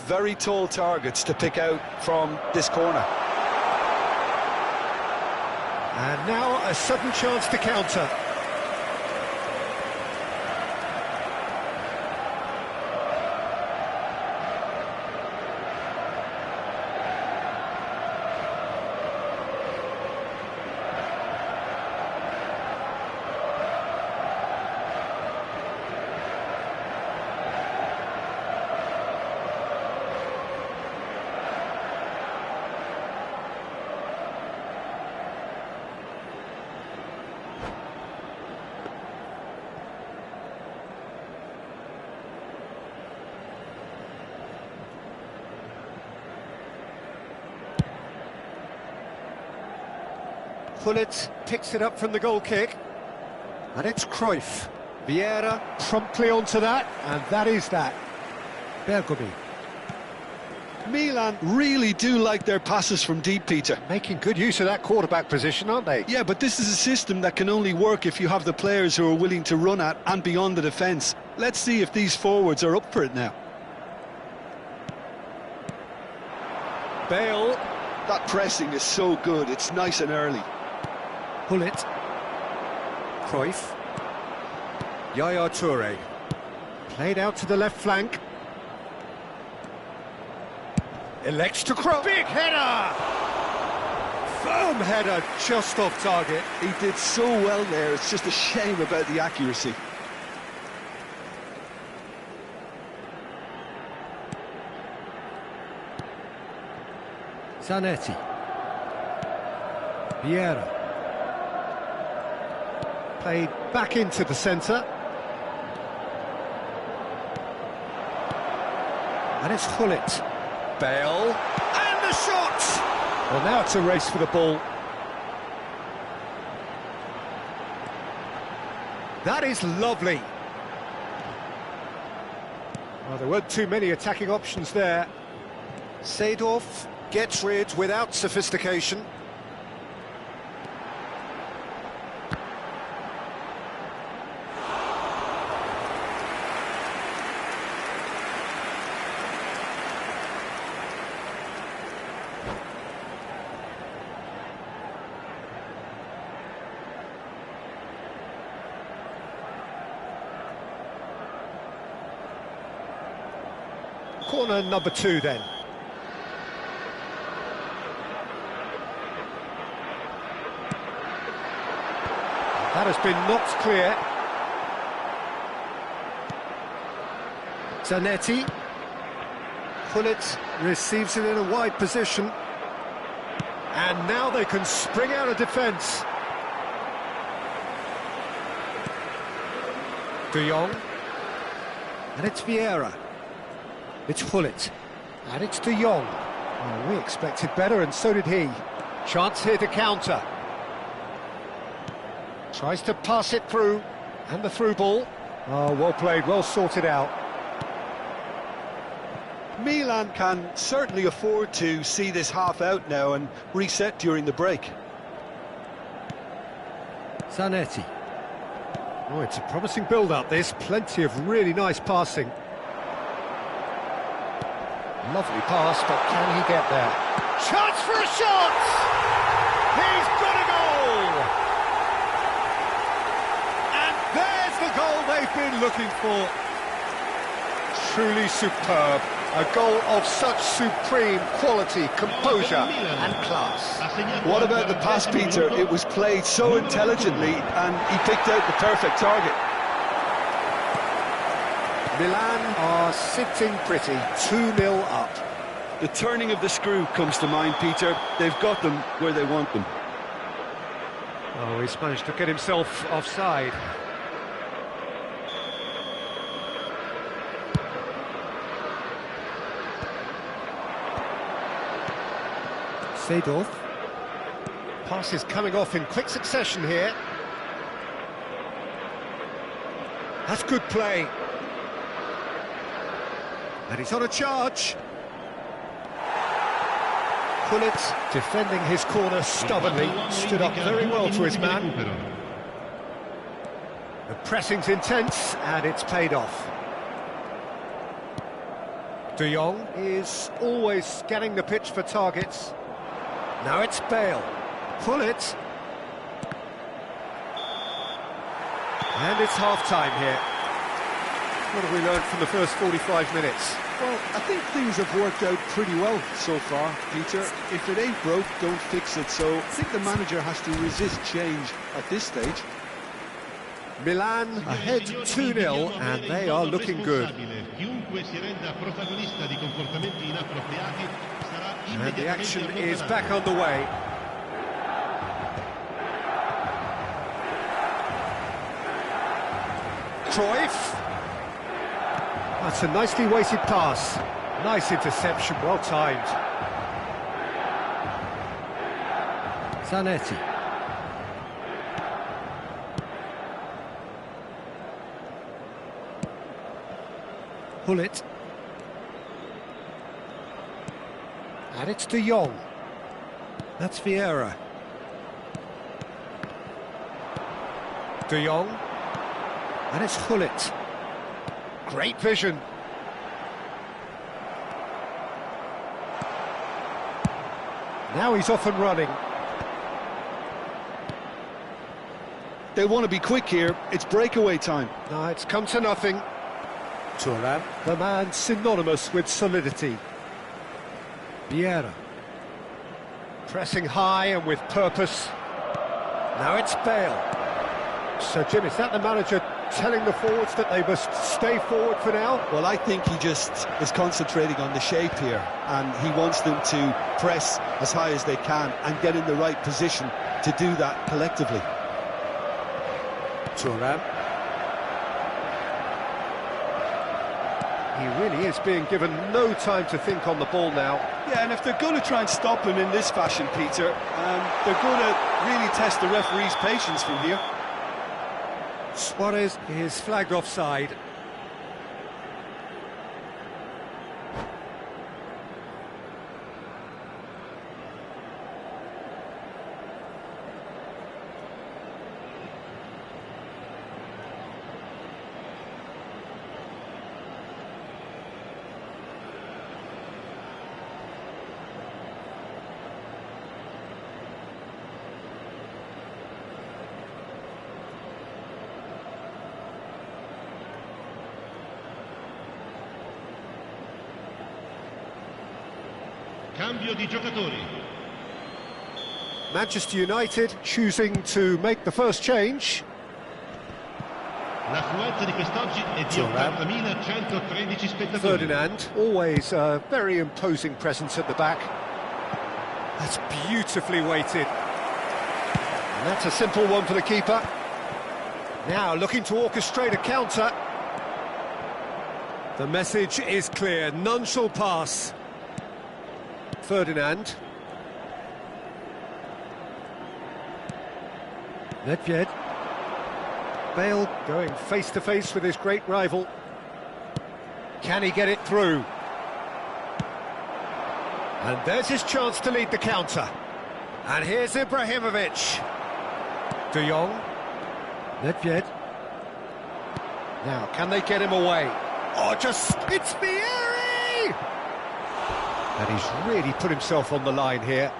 very tall targets to pick out from this corner. And now a sudden chance to counter. Pullet picks it up from the goal kick, and it's Cruyff. Vieira promptly onto that, and that is that. Bergomi. Milan really do like their passes from deep, Peter. Making good use of that quarterback position, aren't they? Yeah, but this is a system that can only work if you have the players who are willing to run at and beyond the defence. Let's see if these forwards are up for it now. Bale. That pressing is so good, it's nice and early. Pullet. Cruyff. Yaya Toure. Played out to the left flank. Elects to cross. Big header! Firm header, just off target. He did so well there, it's just a shame about the accuracy. Zanetti. Vieira. Played back into the centre. And it's Gullit. Bale. And the shot! Well, now it's a race for the ball. That is lovely. Well, there weren't too many attacking options there. Seedorf gets rid without sophistication. Corner number 2 then. That has been knocked clear. Zanetti. Gullit receives it in a wide position. And now they can spring out of defence. De Jong. And it's Vieira. It's Gullit. And it's De Jong. Well, we expected better, and so did he. Chance here to counter. Tries to pass it through. And the through ball. Oh, well played, well sorted out. Milan can certainly afford to see this half out now and reset during the break. Zanetti. Oh, it's a promising build-up, this. Plenty of really nice passing. Lovely pass, but can he get there? Chance for a shot! He's got a goal! And there's the goal they've been looking for. Truly superb. A goal of such supreme quality, composure and class. What about the pass, Peter? It was played so intelligently and he picked out the perfect target. Milan are sitting pretty, 2-0 up. The turning of the screw comes to mind, Peter. They've got them where they want them. Oh, he's managed to get himself offside. Seedorf. Pass is coming off in quick succession here. That's good play. And he's on a charge. Gullit defending his corner stubbornly, stood up very well to his man. The pressing's intense, and it's paid off. De Jong is always scanning the pitch for targets. Now it's Bale. Pull it. And it's half-time here. What have we learned from the first 45 minutes? Well, I think things have worked out pretty well so far, Peter. If it ain't broke, don't fix it. So I think the manager has to resist change at this stage. Milan ahead 2-0 and they are looking good. And the action is back on the way. Cruyff. That's a nicely weighted pass. Nice interception, well timed. Zanetti. Pull it. And it's De Jong. That's Vieira. De Jong. And it's Hullet. Great vision. Now he's off and running. They want to be quick here. It's breakaway time. No, it's come to nothing. Thuram, the man synonymous with solidity. Vieira. Pressing high and with purpose. Now it's Bale. So, Jim, is that the manager telling the forwards that they must stay forward for now? Well, I think he just is concentrating on the shape here, and he wants them to press as high as they can and get in the right position to do that collectively. Thuram. He really is being given no time to think on the ball now. Yeah, and if they're going to try and stop him in this fashion, Peter, they're going to really test the referee's patience from here. Suarez is flagged offside. Cambio di giocatori. Manchester United choosing to make the first change. L'affluenza di quest'oggi è di 80.113 spettatori. Ferdinand, always a very imposing presence at the back. That's beautifully weighted. And that's a simple one for the keeper. Now looking to orchestrate a counter. The message is clear, none shall pass. Ferdinand. Nedved. Bale going face-to-face with his great rival. Can he get it through? And there's his chance to lead the counter. And here's Ibrahimovic. De Jong. Nedved. Now, can they get him away? Oh, it's Vieri! And he's really put himself on the line here.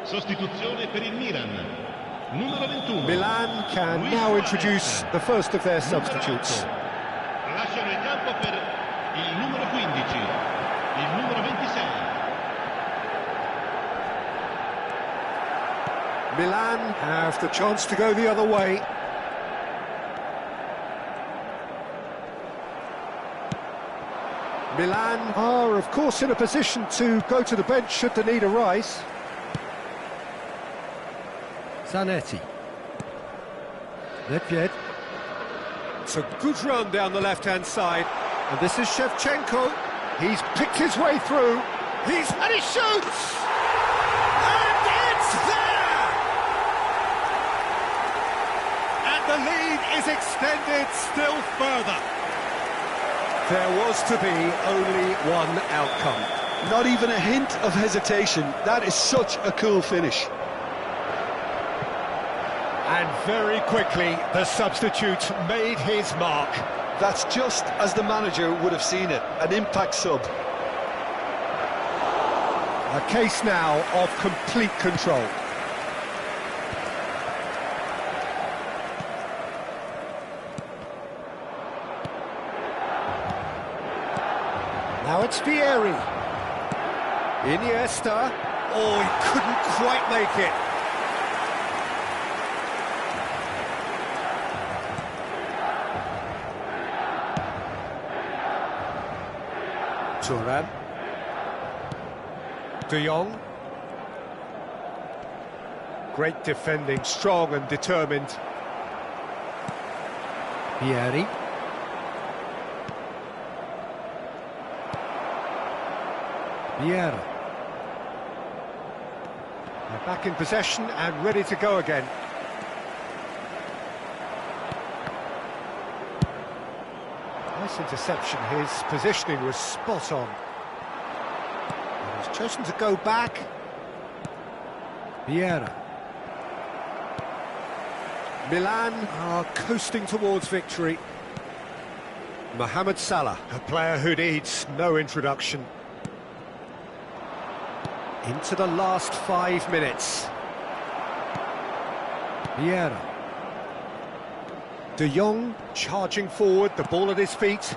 Sostituzione per il Milan. Numero 21. Milan can now introduce the first of their substitutes. Lasciano il campo per il numero 15, il numero 26. Milan have the chance to go the other way. Milan are, of course, in a position to go to the bench should the need arise. Zanetti. Nedved. It's a good run down the left-hand side. And this is Shevchenko. He's picked his way through. And he shoots! the lead is extended still further. There was to be only one outcome. Not even a hint of hesitation. That is such a cool finish. And very quickly, the substitute made his mark. That's just as the manager would have seen it, an impact sub. A case now of complete control. Now it's Vieri. Iniesta. Oh, he couldn't quite make it. Thuram. De Jong. Great defending, strong and determined. Vieri. Vieira. They're back in possession and ready to go again. Nice interception, his positioning was spot on. And he's chosen to go back. Vieira. Milan are coasting towards victory. Mohamed Salah, a player who needs no introduction. Into the last 5 minutes. Vieira. De Jong charging forward, the ball at his feet.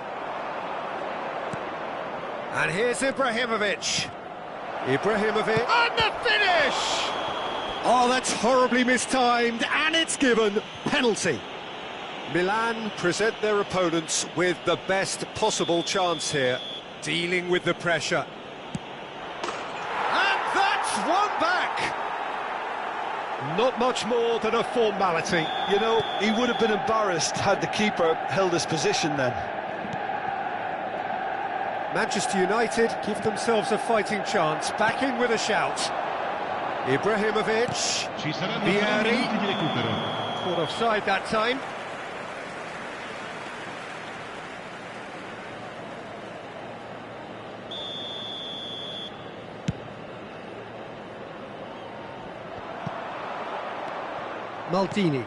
And here's Ibrahimovic. Ibrahimovic. And the finish! Oh, that's horribly mistimed, and it's given. Penalty. Milan present their opponents with the best possible chance here, dealing with the pressure. One back! Not much more than a formality. You know, he would have been embarrassed had the keeper held his position then. Manchester United give themselves a fighting chance, back in with a shout. Ibrahimovic, Vieri, caught offside that time. Maldini.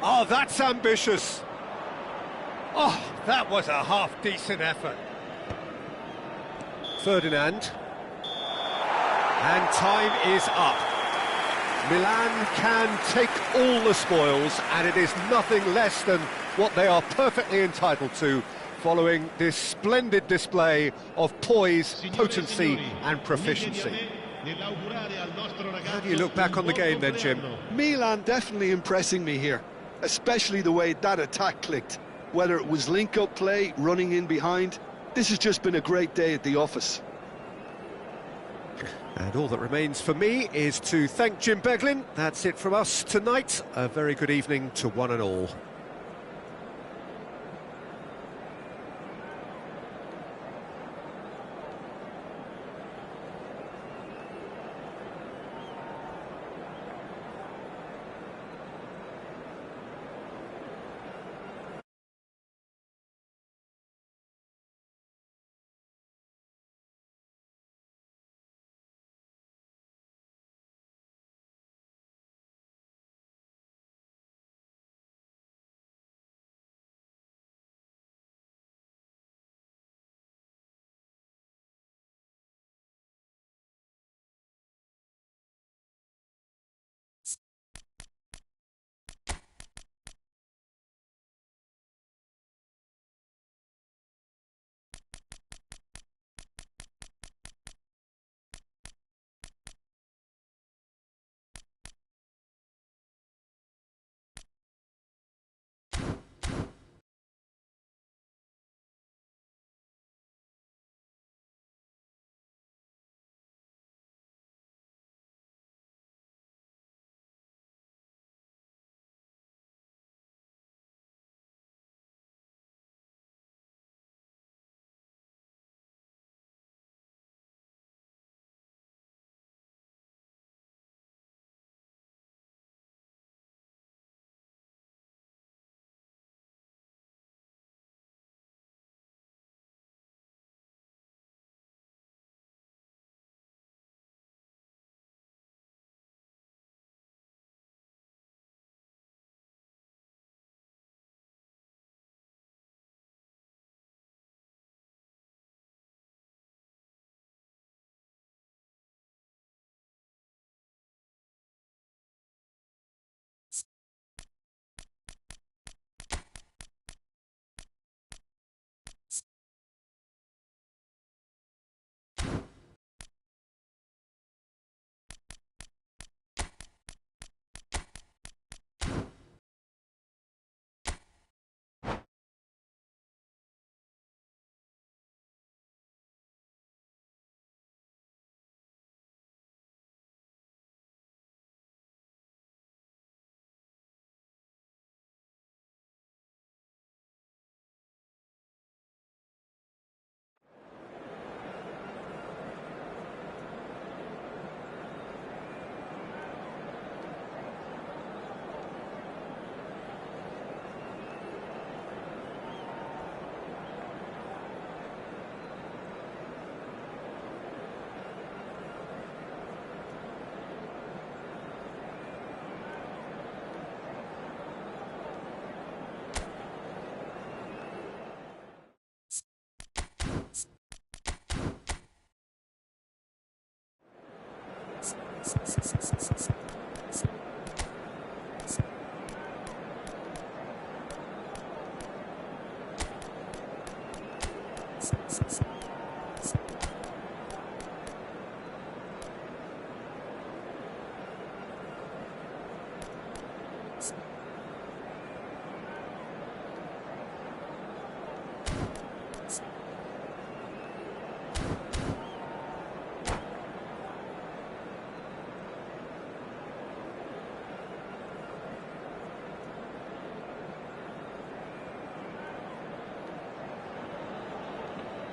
Oh, that's ambitious. Oh, that was a half-decent effort. Ferdinand. And time is up. Milan can take all the spoils, and it is nothing less than what they are perfectly entitled to, following this splendid display of poise, potency and proficiency. How do you look back on the game then, Jim? Milan definitely impressing me here, especially the way that attack clicked. Whether it was link-up play, running in behind, this has just been a great day at the office. And all that remains for me is to thank Jim Beglin. That's it from us tonight. A very good evening to one and all.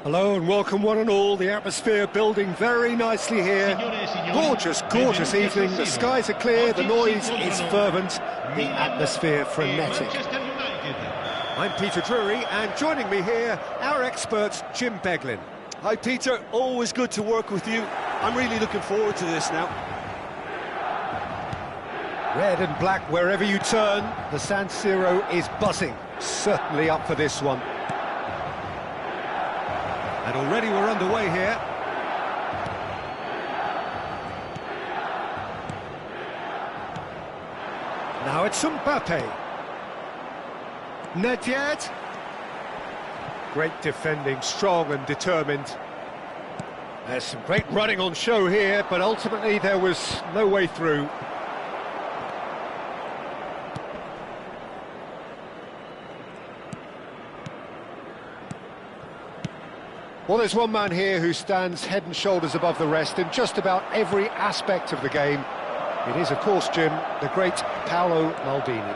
Hello and welcome one and all. The atmosphere building very nicely here. Gorgeous, gorgeous evening. The skies are clear, the noise is fervent, the atmosphere frenetic. I'm Peter Drury, and joining me here, our expert Jim Beglin. Hi Peter, always good to work with you. I'm really looking forward to this now. Red and black wherever you turn, the San Siro is buzzing. Certainly up for this one. And already we're underway here. Now it's Mbappe. Nedved. Great defending, strong and determined. There's some great running on show here, but ultimately there was no way through. Well, there's one man here who stands head and shoulders above the rest in just about every aspect of the game. It is, of course, Jim, the great Paolo Maldini.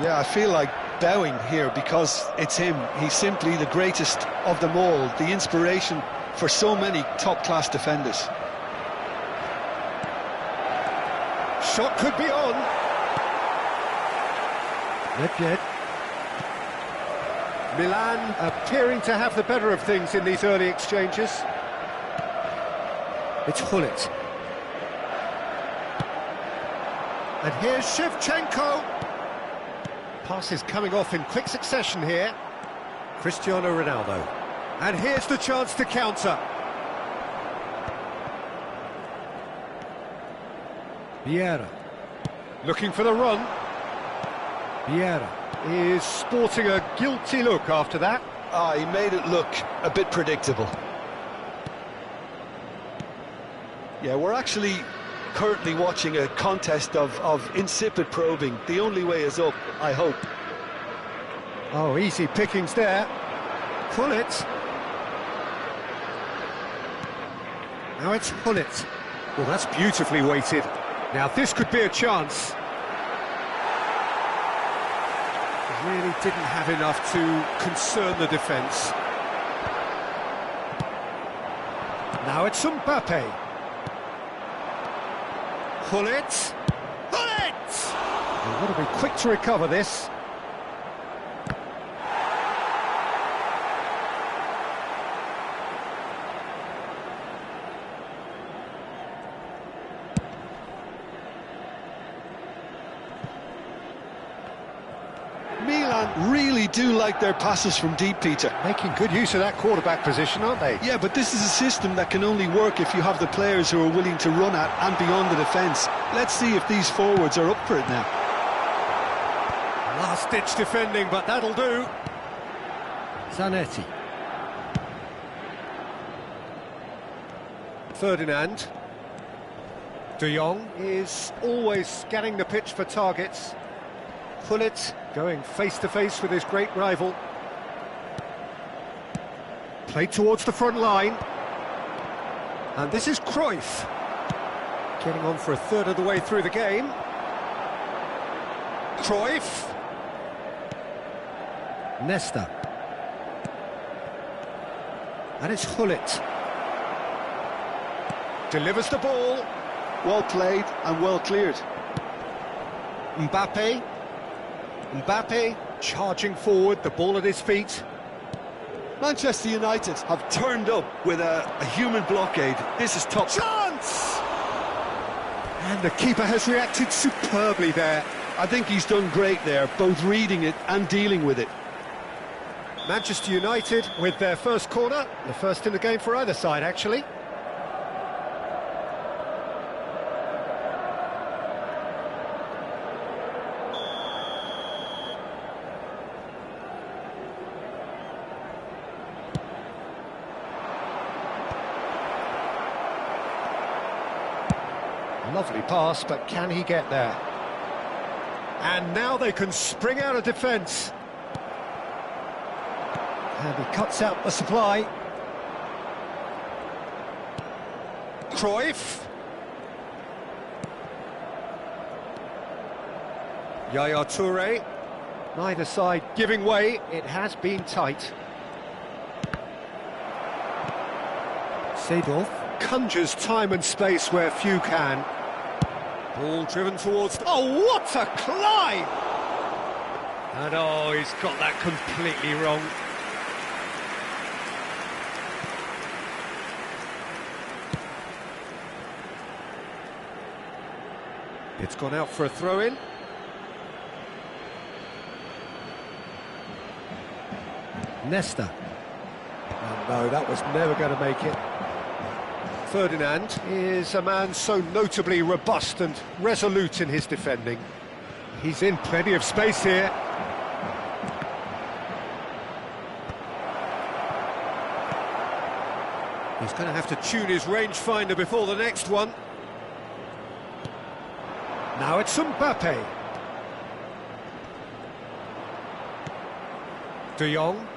Yeah, I feel like bowing here because it's him. He's simply the greatest of them all, the inspiration for so many top-class defenders. Shot could be on. Not yet. Milan appearing to have the better of things in these early exchanges. It's Gullit. And here's Shevchenko. Passes coming off in quick succession here. Cristiano Ronaldo. And here's the chance to counter. Vieira. Looking for the run. Vieira is sporting a guilty look after that. He made it look a bit predictable. Yeah, we're actually currently watching a contest of insipid probing. The only way is up, I hope. Oh, easy pickings there. Gullit. Now it's Gullit. Well, that's beautifully weighted. Now this could be a chance. Really didn't have enough to concern the defence. Now it's Mbappe. Gullit. Gullit! They've got to be quick to recover this. Milan really do like their passes from deep, Peter. Making good use of that quarterback position, aren't they? Yeah, but this is a system that can only work if you have the players who are willing to run at and beyond the defence. Let's see if these forwards are up for it now. Last-ditch defending, but that'll do. Zanetti. Ferdinand. De Jong is always scanning the pitch for targets. Gullit going face-to-face with his great rival. Played towards the front line. And this is Cruyff. Getting on for a third of the way through the game. Cruyff. Nesta. And it's Gullit. Delivers the ball. Well played and well cleared. Mbappe. Mbappe charging forward, the ball at his feet. Manchester United have turned up with a human blockade. This is top. Chance! And the keeper has reacted superbly there. I think he's done great there, both reading it and dealing with it. Manchester United with their first corner, the first in the game for either side, actually. Lovely pass, but can he get there? And now they can spring out of defence. And he cuts out the supply. Cruyff. Yaya Toure. Neither side giving way. It has been tight. Seedorf conjures time and space where few can. Ball driven towards... Oh, what a climb! And oh, he's got that completely wrong. It's gone out for a throw-in. Nesta. Oh, no, that was never going to make it. Ferdinand is a man so notably robust and resolute in his defending. He's in plenty of space here. He's going to have to tune his rangefinder before the next one. Now it's Mbappe. De Jong.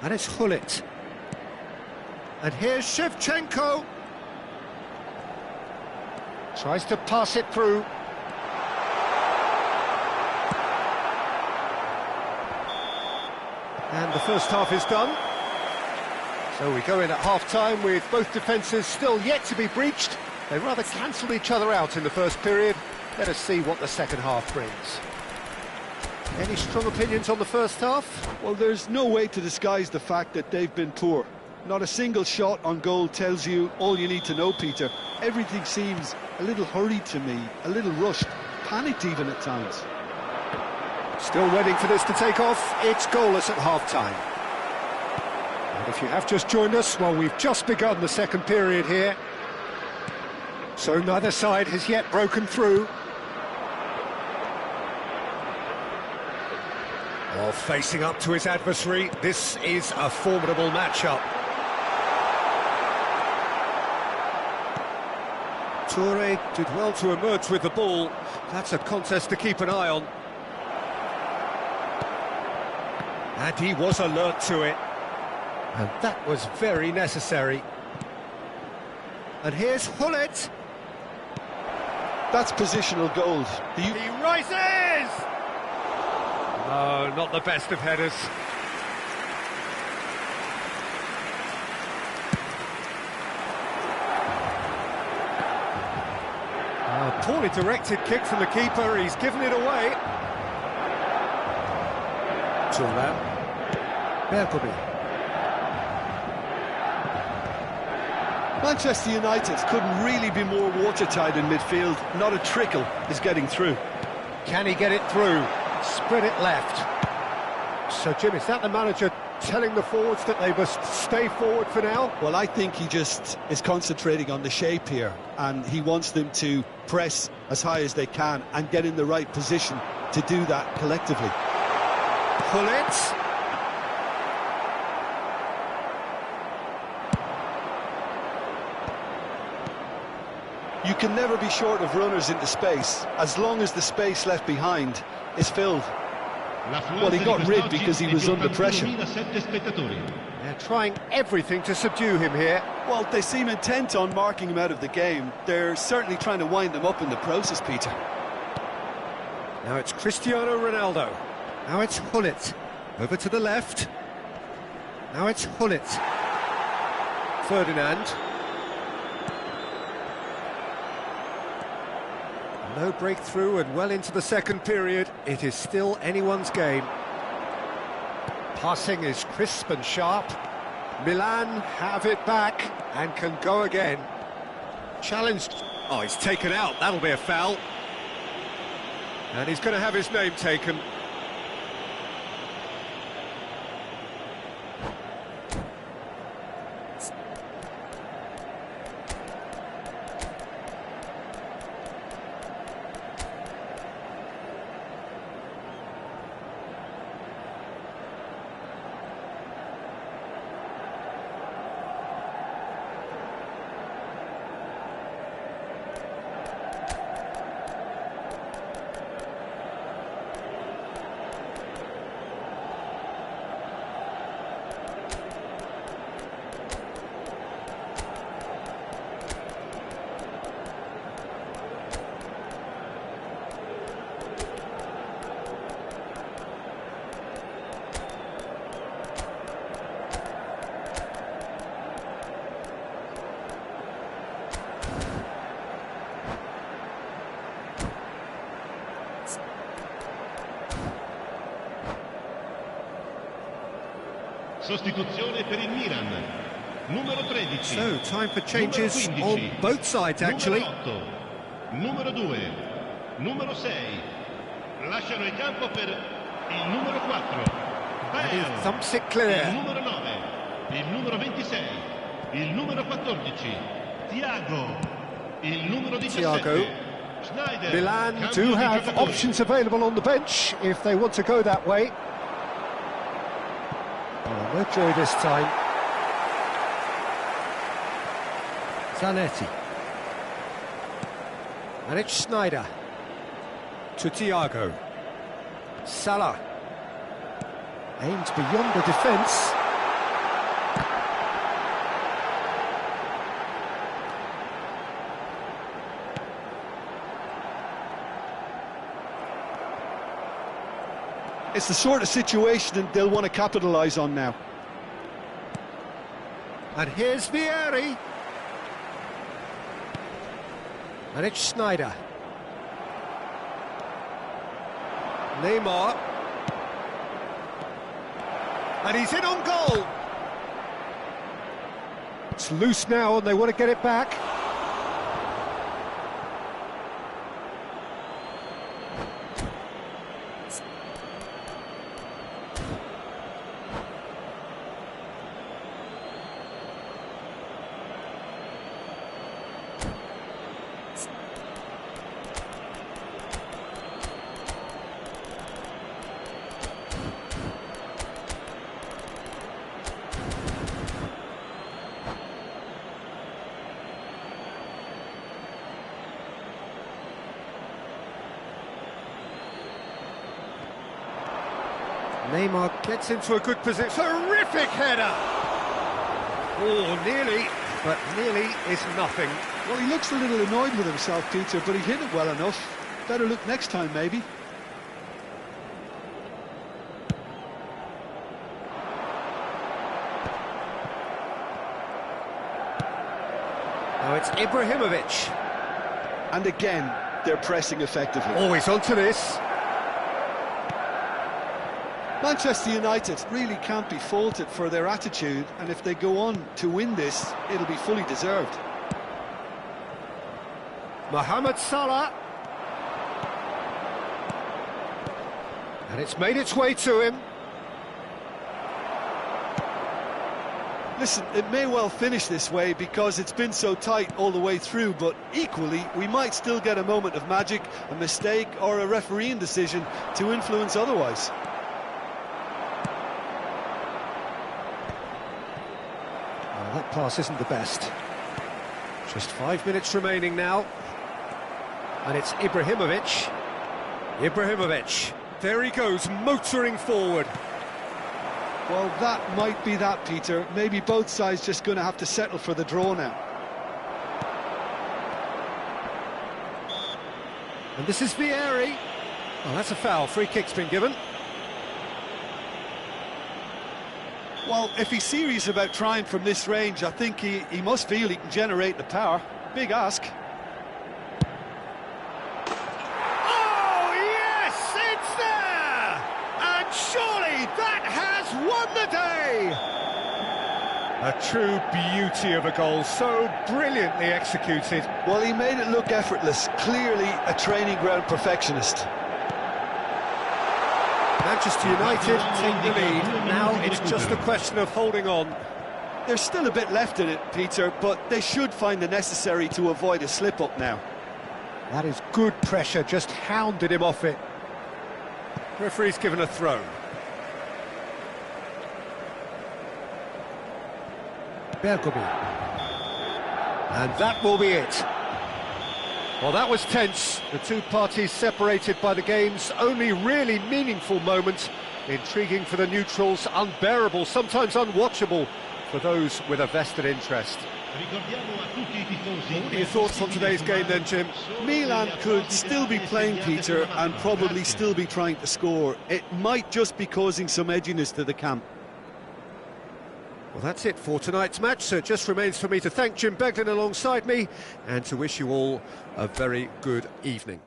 And it's Hullet. And here's Shevchenko. Tries to pass it through. And the first half is done. So we go in at half-time with both defences still yet to be breached. They rather cancelled each other out in the first period. Let us see what the second half brings. Any strong opinions on the first half? Well, there's no way to disguise the fact that they've been poor. Not a single shot on goal tells you all you need to know, Peter. Everything seems a little hurried to me, a little rushed, panicked even at times. Still waiting for this to take off. It's goalless at half-time. And if you have just joined us, well, we've just begun the second period here. So neither side has yet broken through. Well, facing up to his adversary, this is a formidable matchup. Toure did well to emerge with the ball. That's a contest to keep an eye on. And he was alert to it. And that was very necessary. And here's Hullet. That's positional gold. He rises! No, not the best of headers. A poorly directed kick from the keeper, he's given it away. Turan. Berkobi. Manchester United couldn't really be more watertight in midfield. Not a trickle is getting through. Can he get it through? Spread it left. So, Jim, is that the manager telling the forwards that they must stay forward for now? Well, I think he just is concentrating on the shape here, and he wants them to press as high as they can and get in the right position to do that collectively. Hullet. You can never be short of runners into space, as long as the space left behind is filled. Well, he got rid because he was under pressure. They're trying everything to subdue him here. Well, they seem intent on marking him out of the game. They're certainly trying to wind him up in the process, Peter. Now it's Cristiano Ronaldo. Now it's Hullet. Over to the left. Now it's Hullet. Ferdinand. No breakthrough and well into the second period. It is still anyone's game. Passing is crisp and sharp. Milan have it back and can go again. Challenged. Oh, he's taken out. That'll be a foul. And he's going to have his name taken. Sostituzione per il Milan. Numero 13. So, time for changes Numero 15. on both sides, actually. Numero 8. Numero 2. Numero 6. Lasciano il campo per il numero 4. And he Bale. thumps it Il clear. numero 9. Il numero 26. Il numero 14. Thiago. Il numero 17. Thiago. Schneider. Milan Cambio do di have giocatori. options available on the bench if they want to go that way. Oh, no joy this time. Zanetti. And it's Schneider. To Thiago. Salah. Aims beyond the defence. It's the sort of situation that they'll want to capitalise on now. And here's Vieri. And it's Schneider. Neymar. And he's in on goal. It's loose now and they want to get it back. Neymar gets into a good position. Terrific header! Oh, nearly, but nearly is nothing. Well, he looks a little annoyed with himself, Peter, but he hit it well enough. Better look next time, maybe. Now it's Ibrahimovic. And again, they're pressing effectively. Always onto this. Manchester United really can't be faulted for their attitude, and if they go on to win this, it'll be fully deserved. Mohamed Salah. And it's made its way to him. Listen, it may well finish this way because it's been so tight all the way through, but equally, we might still get a moment of magic, a mistake, or a refereeing decision to influence otherwise. Well, that pass isn't the best. Just 5 minutes remaining now. And it's Ibrahimovic. Ibrahimovic. There he goes, motoring forward. Well, that might be that, Peter. Maybe both sides just going to have to settle for the draw now. And this is Vieri. Well, that's a foul. Free kick's been given. Well, if he's serious about trying from this range, I think he must feel he can generate the power. Big ask. Oh, yes, it's there! And surely that has won the day! A true beauty of a goal, so brilliantly executed. Well, he made it look effortless. Clearly a training ground perfectionist. Manchester United take the lead. Now it's just a question of holding on. There's still a bit left in it, Peter, but they should find the necessary to avoid a slip-up now. That is good pressure, just hounded him off it. Referee's given a throw. Bergomi. And that will be it. Well, that was tense. The two parties separated by the game's only really meaningful moment. Intriguing for the neutrals, unbearable, sometimes unwatchable for those with a vested interest. What are your thoughts on today's game then, Jim? Milan could still be playing, Peter, and probably still be trying to score. It might just be causing some edginess to the camp. Well, that's it for tonight's match, so it just remains for me to thank Jim Beglin alongside me and to wish you all a very good evening.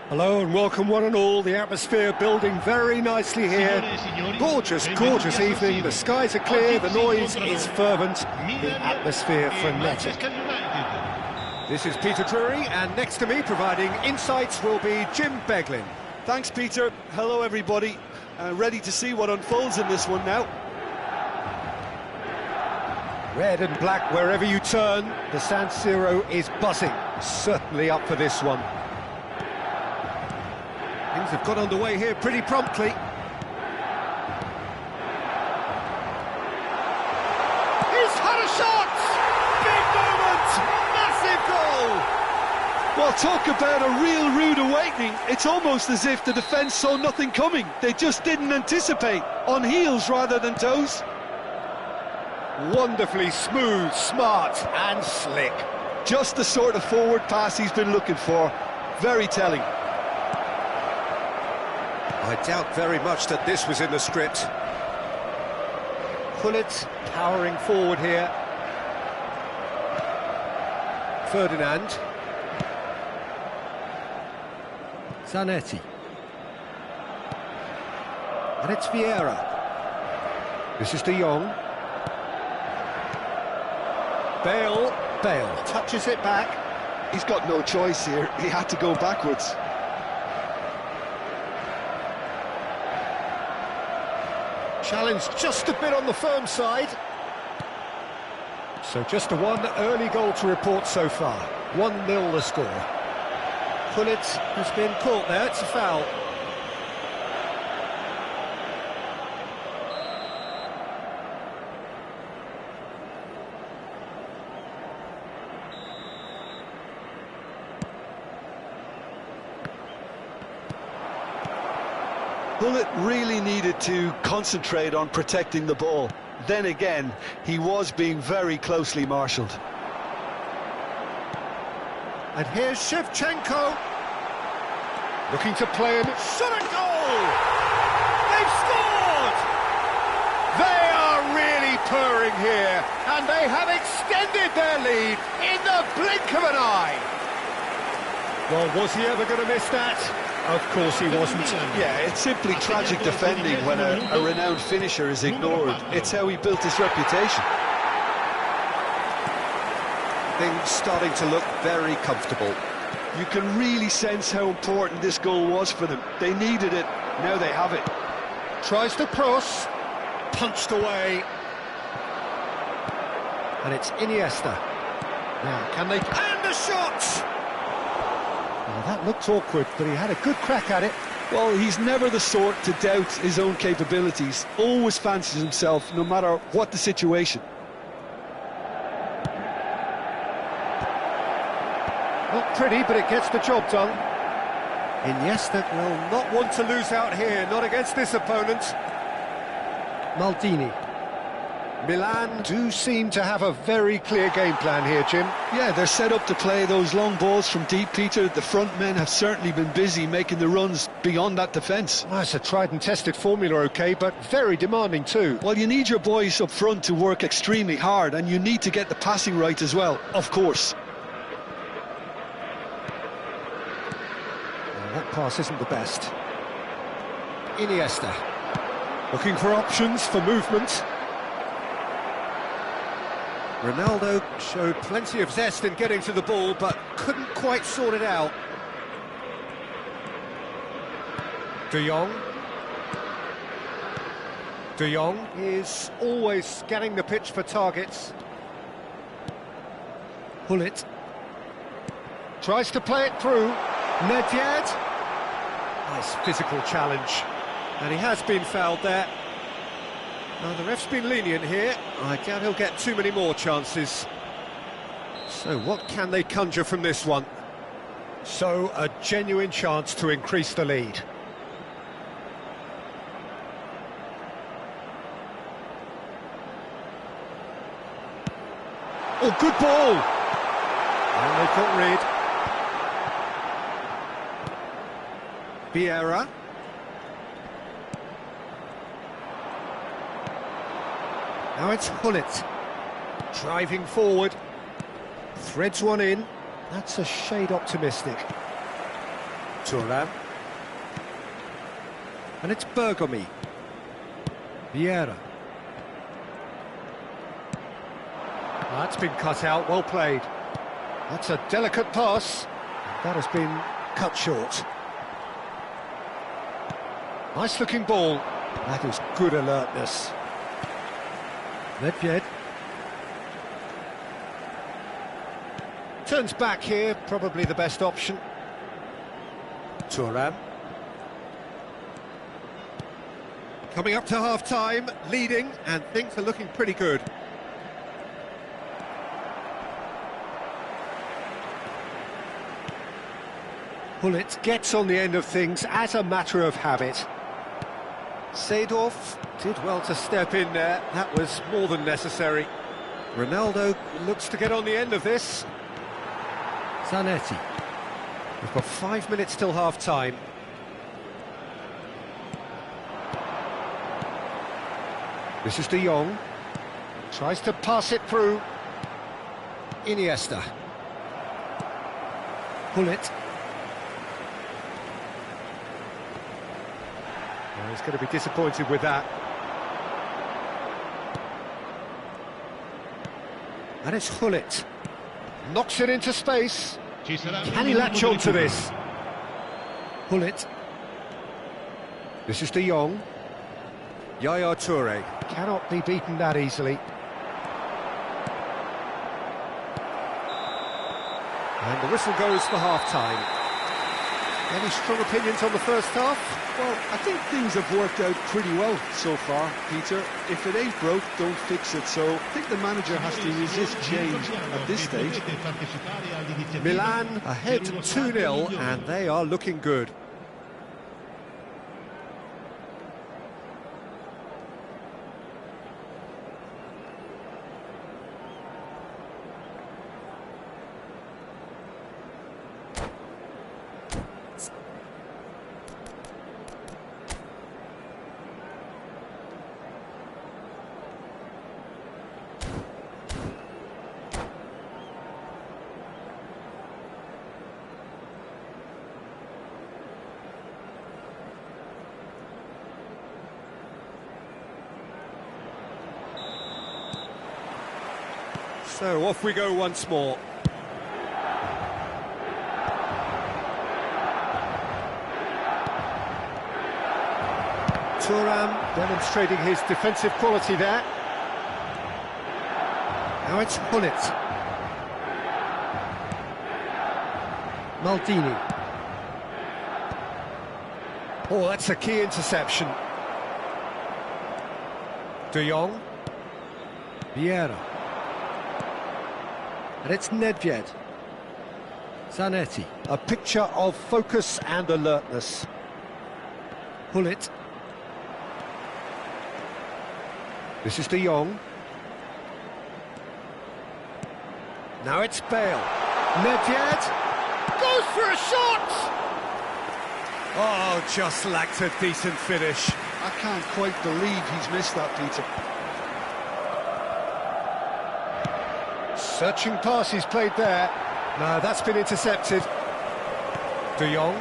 Hello and welcome one and all. The atmosphere building very nicely here. Gorgeous, gorgeous evening. The skies are clear, the noise is fervent, the atmosphere frenetic. This is Peter Drury, and next to me providing insights will be Jim Beglin. Thanks, Peter. Hello, everybody. Ready to see what unfolds in this one now. Red and black wherever you turn. The San Siro is buzzing. Certainly up for this one. Things have got underway here pretty promptly. He's had a shot! Big moment! Massive goal! Well, talk about a real rude awakening. It's almost as if the defence saw nothing coming. They just didn't anticipate. On heels rather than toes. Wonderfully smooth, smart and slick. Just the sort of forward pass he's been looking for. Very telling. I doubt very much that this was in the script. Gullit powering forward here. Ferdinand. Zanetti. And it's Vieira. This is De Jong. Bale touches it back. He's got no choice here. He had to go backwards. Challenge just a bit on the firm side. So just a one early goal to report so far. 1-0 the score. Gullit has been caught there, it's a foul. Gullit really needed to concentrate on protecting the ball. Then again, he was being very closely marshalled. And here's Shevchenko. Looking to play and shot a goal! They've scored! They are really purring here, and they have extended their lead in the blink of an eye. Well, was he ever going to miss that? Of course he wasn't. Yeah, it's simply tragic defending when a renowned finisher is ignored. It's how he built his reputation. Things starting to look very comfortable. You can really sense how important this goal was for them. They needed it, now they have it. Tries to cross, punched away. And it's Iniesta. Now, can they... And the shot! Well, that looked awkward, but he had a good crack at it. Well, he's never the sort to doubt his own capabilities. Always fancies himself, no matter what the situation. Not pretty, but it gets the job done. Iniesta will not want to lose out here, not against this opponent. Maldini. Milan do seem to have a very clear game plan here, Jim. Yeah, they're set up to play those long balls from deep, Peter. The front men have certainly been busy making the runs beyond that defence. Well, it's a tried and tested formula, OK, but very demanding too. Well, you need your boys up front to work extremely hard, and you need to get the passing right as well, of course. Well, that pass isn't the best. Iniesta. Looking for options for movement. Ronaldo showed plenty of zest in getting to the ball, but couldn't quite sort it out. De Jong. De Jong is always scanning the pitch for targets. Hullet. Tries to play it through. Nedved. Nice physical challenge. And he has been fouled there. Now, the ref's been lenient here. I doubt he'll get too many more chances. So what can they conjure from this one? So, a genuine chance to increase the lead. Oh, good ball! And they've got rid. Vieira. Now it's Hullet, driving forward, threads one in. That's a shade optimistic. Thuram. And it's Bergomi. Vieira. That's been cut out, well played. That's a delicate pass. That has been cut short. Nice looking ball. That is good alertness. Nedved. Turns back here, probably the best option. Thuram. Coming up to half-time, leading, and things are looking pretty good. Hullet gets on the end of things as a matter of habit. Seedorf did well to step in there, that was more than necessary. Ronaldo looks to get on the end of this. Zanetti. We've got 5 minutes till half-time. This is De Jong. Tries to pass it through. Iniesta. Hullet. Well, he's going to be disappointed with that. And it's Hullet. Knocks it into space. Can he latch on to this? Hullet. This is De Jong. Yaya Toure cannot be beaten that easily. And the whistle goes for half-time. Any strong opinions on the first half? Well, I think things have worked out pretty well so far, Peter. If it ain't broke, don't fix it. So I think the manager has to resist change at this stage. Milan ahead 2-0 and they are looking good. So off we go once more. Thuram demonstrating his defensive quality there. Now it's Hullet. Maldini. Oh, that's a key interception. De Jong. Vieira. And it's Nedved. Zanetti. A picture of focus and alertness. Hullet. This is De Jong. Now it's Bale. Nedved goes for a shot! Oh, just lacked a decent finish. I can't quite believe he's missed that, Peter. Searching pass he's played there. No, that's been intercepted. De Jong.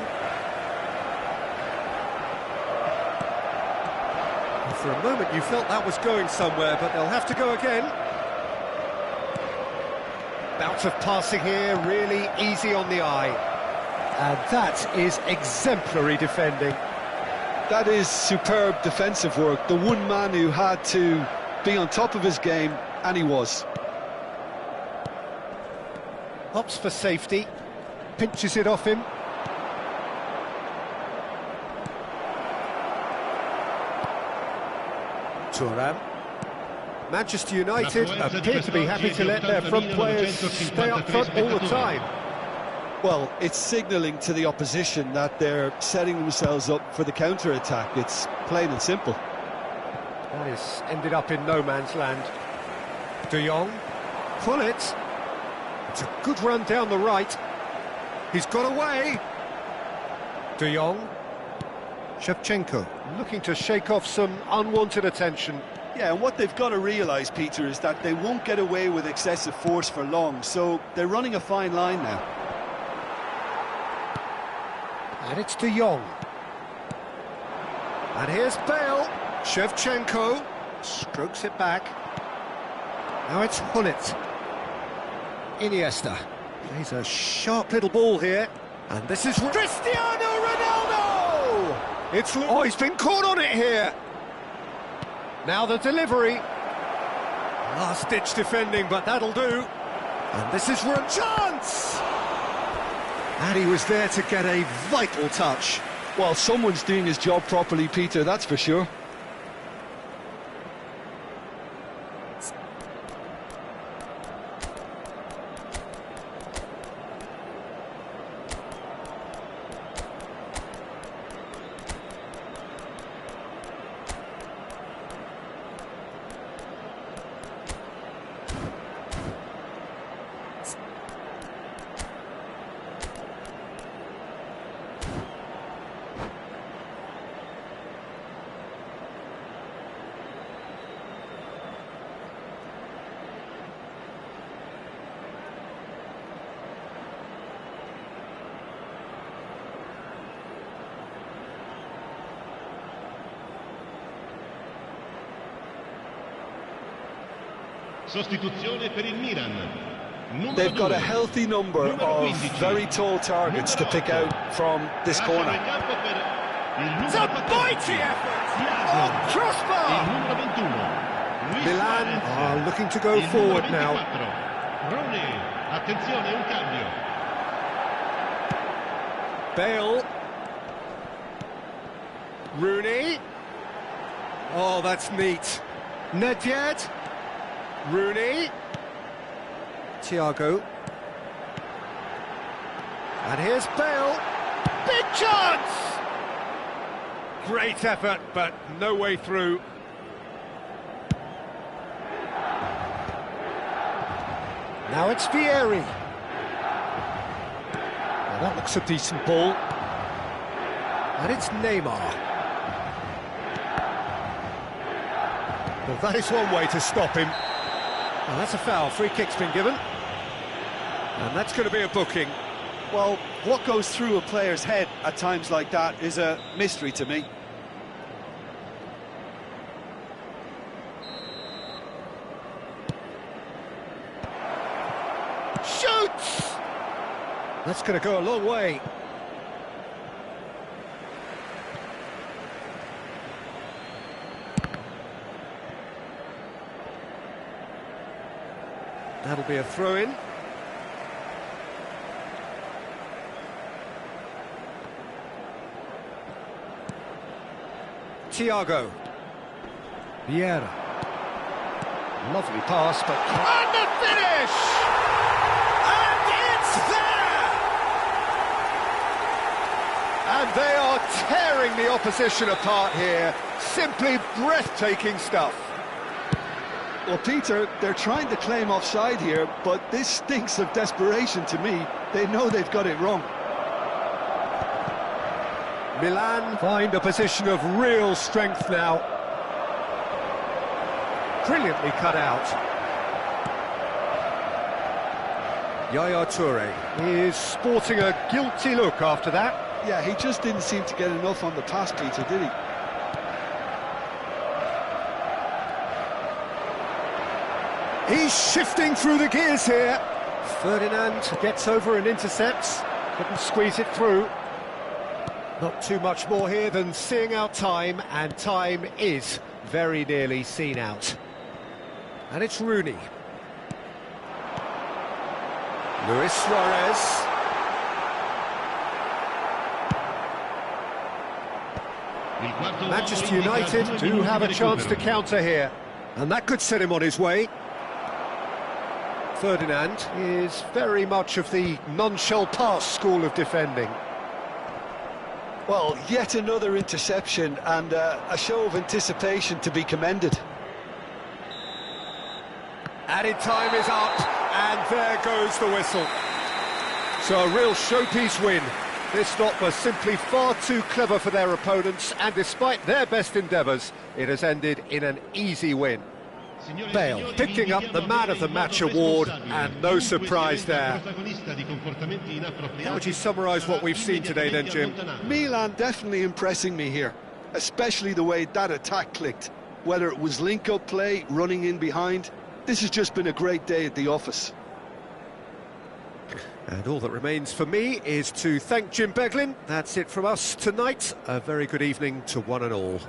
Well, for a moment you felt that was going somewhere, but they'll have to go again. Bout of passing here, really easy on the eye. And that is exemplary defending. That is superb defensive work. The one man who had to be on top of his game, and he was. Opts for safety, pinches it off him. Thuram. Manchester United appear to be happy to let their front players stay up front all the time. Well, it's signalling to the opposition that they're setting themselves up for the counter-attack. It's plain and simple. That has ended up in no man's land. De Jong, pull it. It's a good run down the right. He's got away. De Jong. Shevchenko looking to shake off some unwanted attention. Yeah, and what they've got to realise, Peter, is that they won't get away with excessive force for long, so they're running a fine line now. And it's De Jong. And here's Bale. Shevchenko strokes it back. Now it's Hullet. Iniesta plays a sharp little ball here. And this is Cristiano Ronaldo! Oh, he's been caught on it here. Now the delivery. Last-ditch defending, but that'll do. And this is a chance! And he was there to get a vital touch. Well, someone's doing his job properly, Peter, that's for sure. Sostituzione per il Milan. They've got a healthy number of very tall targets to pick out from this corner. It's a mighty effort! Oh, crossbar! Milan are looking to go forward now. Attenzione, un cambio. Bale. Rooney. Oh, that's neat. Nedved. Rooney. Thiago. And here's Bale. Big chance! Great effort, but no way through. Now it's Vieri. Well, that looks a decent ball. And it's Neymar. Well, that is one way to stop him. Well, that's a foul. Free kick's been given. And that's going to be a booking. Well, what goes through a player's head at times like that is a mystery to me. Shoots! That's going to go a long way. That'll be a throw-in. Thiago. Vieira. Lovely pass, but... And the finish! And it's there! And they are tearing the opposition apart here. Simply breathtaking stuff. Well, Peter, they're trying to claim offside here, but this stinks of desperation to me. They know they've got it wrong. Milan find a position of real strength now. Brilliantly cut out. Yaya Toure is sporting a guilty look after that. Yeah, he just didn't seem to get enough on the pass, Peter, did he? He's shifting through the gears here. Ferdinand gets over and intercepts. Couldn't squeeze it through. Not too much more here than seeing out time, and time is very nearly seen out. And it's Rooney. Luis Suarez. Manchester United do have a chance to counter here, and that could set him on his way. Ferdinand is very much of the non-shall pass school of defending. Well, yet another interception and a show of anticipation to be commended. Added time is up, and there goes the whistle. So a real showpiece win. This lot was simply far too clever for their opponents, and despite their best endeavours, it has ended in an easy win. Bale picking up the Man of the Match award, and no surprise there. How would you summarise what we've seen today then, Jim? Milan definitely impressing me here, especially the way that attack clicked. Whether it was link-up play, running in behind, this has just been a great day at the office. And all that remains for me is to thank Jim Beglin. That's it from us tonight. A very good evening to one and all.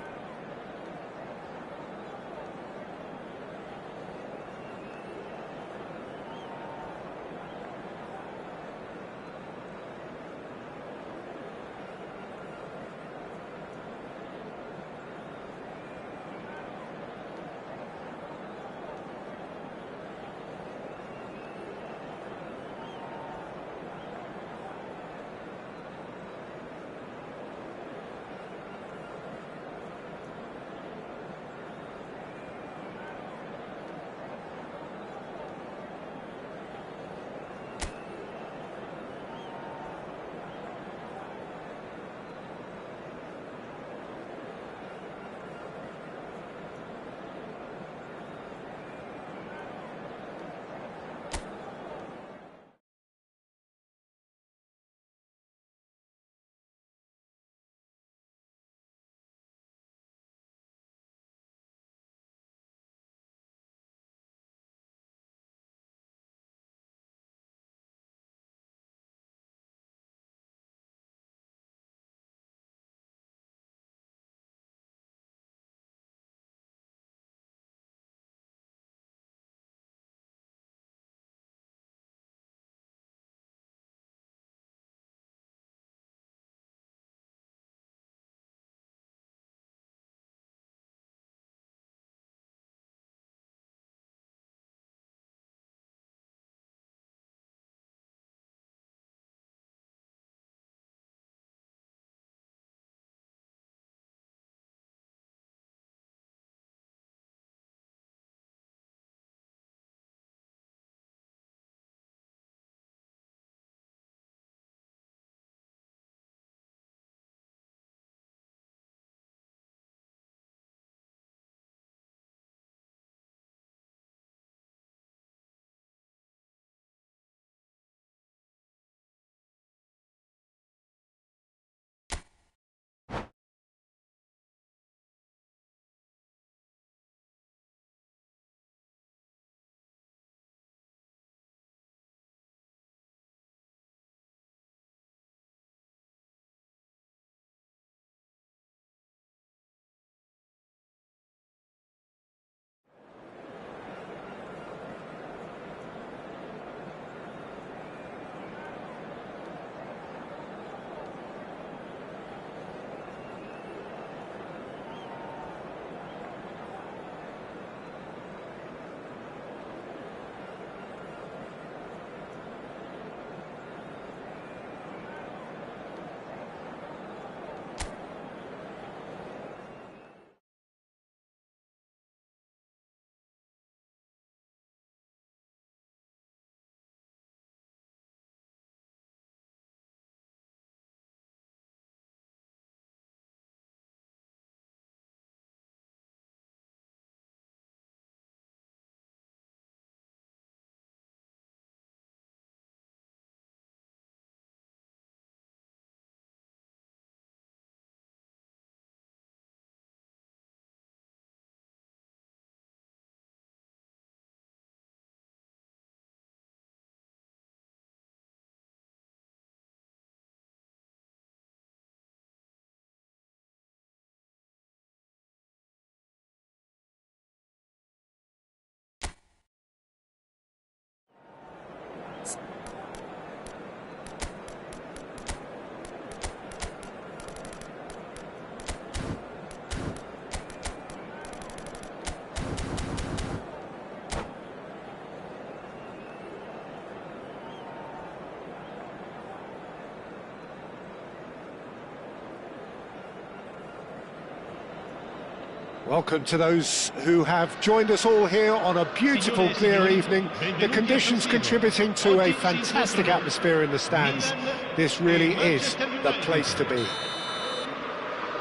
Welcome to those who have joined us all here on a beautiful, clear evening. The conditions contributing to a fantastic atmosphere in the stands. This really is the place to be.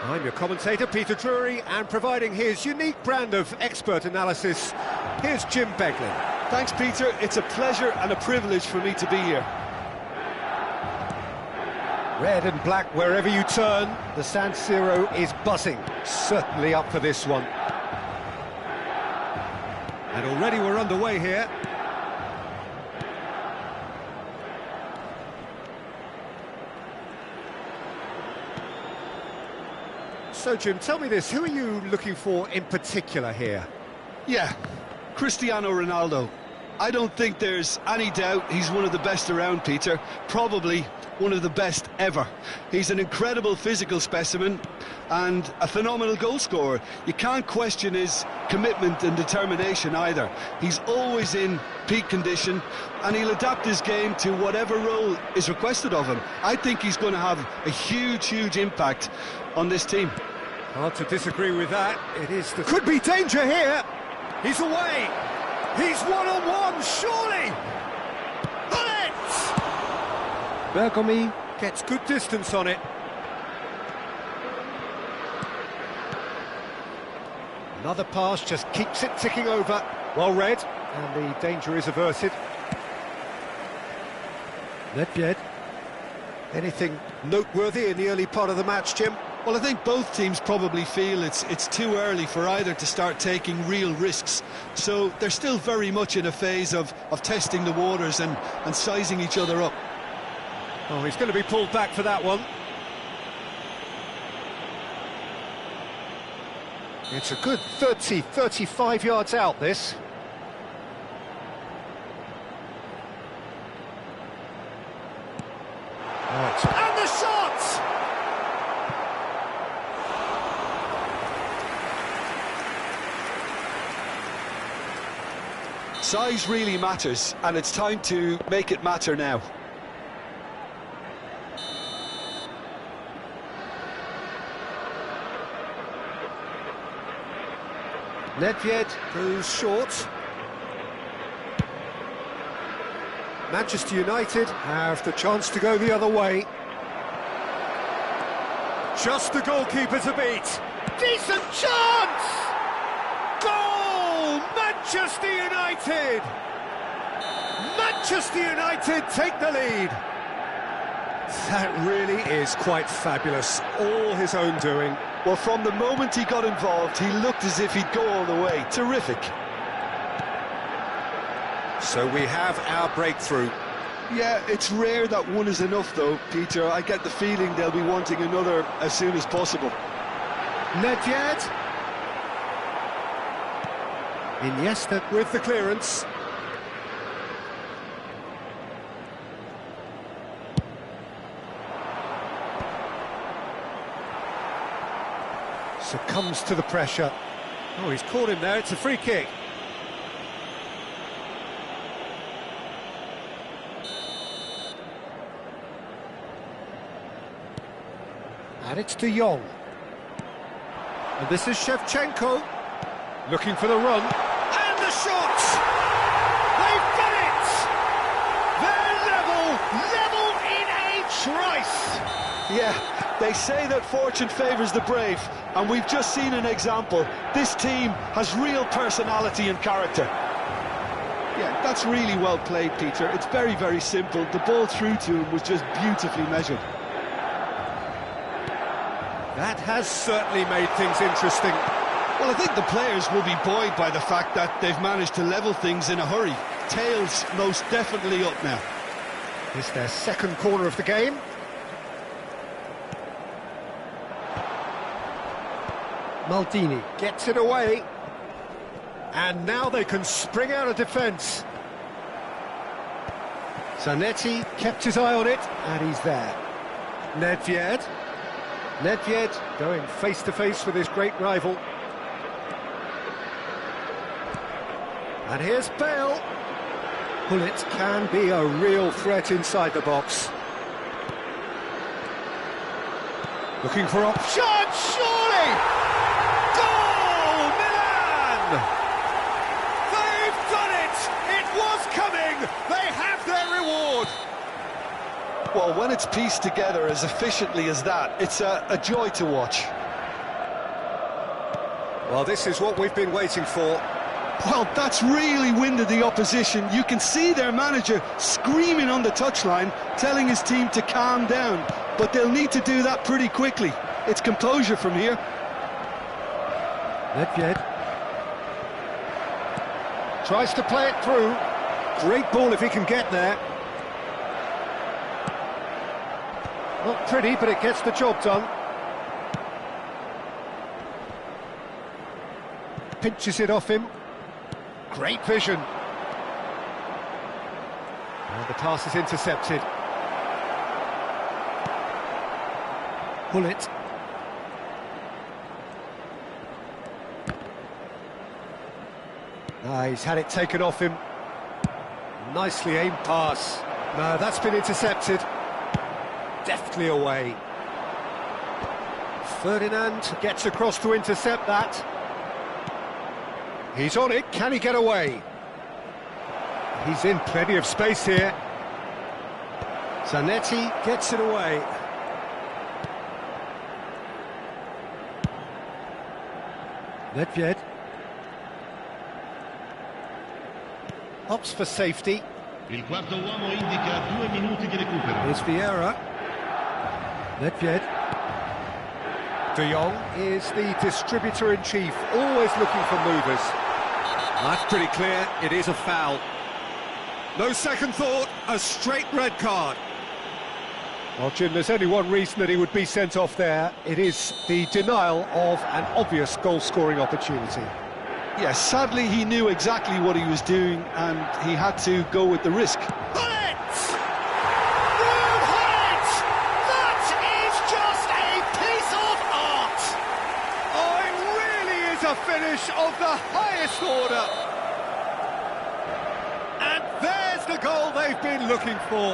I'm your commentator, Peter Drury, and providing his unique brand of expert analysis, here's Jim Beglin. Thanks, Peter. It's a pleasure and a privilege for me to be here. Red and black wherever you turn, the San Siro is buzzing. Certainly up for this one. And already we're underway here. So, Jim, tell me this, who are you looking for in particular here? Yeah, Cristiano Ronaldo. I don't think there's any doubt he's one of the best around, Peter. Probably one of the best ever. He's an incredible physical specimen and a phenomenal goal scorer. You can't question his commitment and determination either. He's always in peak condition and he'll adapt his game to whatever role is requested of him. I think he's going to have a huge impact on this team. Hard to disagree with that. It is the... Could be danger here. He's away. He's one-on-one, surely! Bullet! Bergomi gets good distance on it. Another pass just keeps it ticking over. Well read, and the danger is averted. Nedved. Anything noteworthy in the early part of the match, Jim? Well, I think both teams probably feel it's too early for either to start taking real risks. So they're still very much in a phase of testing the waters and sizing each other up. Oh, he's going to be pulled back for that one. It's a good 35 yards out, this. Right. And the shot! Size really matters, and it's time to make it matter now. Nedved goes short. Manchester United have the chance to go the other way. Just the goalkeeper to beat. Decent chance! Goal! Manchester United! Manchester United take the lead. That really is quite fabulous. All his own doing. Well, from the moment he got involved, he looked as if he'd go all the way. Terrific. So we have our breakthrough. Yeah, it's rare that one is enough, though, Peter. I get the feeling they'll be wanting another as soon as possible. Nedved. Iniesta with the clearance. Succumbs to the pressure. Oh, he's caught him there. It's a free kick. And it's De Jong. And this is Shevchenko. Looking for the run. And the shot! They've done it! They're level in a trice! Yeah, they say that fortune favours the brave, and we've just seen an example. This team has real personality and character. Yeah, that's really well played, Peter. It's very simple. The ball through to him was just beautifully measured. That has certainly made things interesting. Well, I think the players will be buoyed by the fact that they've managed to level things in a hurry. Tails most definitely up now. It's their second corner of the game. Maldini gets it away. And now they can spring out of defence. Zanetti kept his eye on it, and he's there. Nedved. Nedved going face-to-face with his great rival. And here's Bale. Bullet can be a real threat inside the box. Looking for option, surely! Goal! Well, when it's pieced together as efficiently as that, it's a joy to watch. Well, this is what we've been waiting for. Well, that's really winded the opposition. You can see their manager screaming on the touchline, telling his team to calm down. But they'll need to do that pretty quickly. It's composure from here. Nedved tries to play it through. Great ball if he can get there. Not pretty, but it gets the job done. Pinches it off him. Great vision. And the pass is intercepted. Bullet. He's had it taken off him. Nicely aimed pass. No, that's been intercepted. Deftly away. Ferdinand gets across to intercept that. He's on it, can he get away? He's in plenty of space here. Zanetti gets it away. Nedved opts for safety. Il quarto uomo indica 2 minuti di recupero. Here's Vieira. Nedved. De Jong is the distributor-in-chief, always looking for movers. That's pretty clear, it is a foul. No second thought, a straight red card. Well, Jim, there's only one reason that he would be sent off there. It is the denial of an obvious goal-scoring opportunity. Yes, sadly he knew exactly what he was doing and he had to go with the risk. A finish of the highest order. And there's the goal they've been looking for.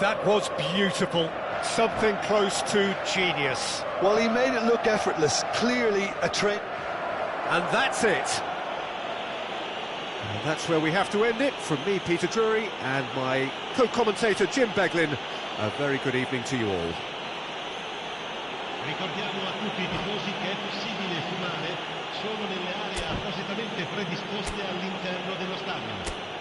That was beautiful. Something close to genius. Well, he made it look effortless. Clearly a train. And that's it. And that's where we have to end it. From me, Peter Drury, and my co-commentator, Jim Beglin. A very good evening to you all. Ricordiamo a tutti i tifosi che è possibile fumare solo nelle aree appositamente predisposte all'interno dello stadio.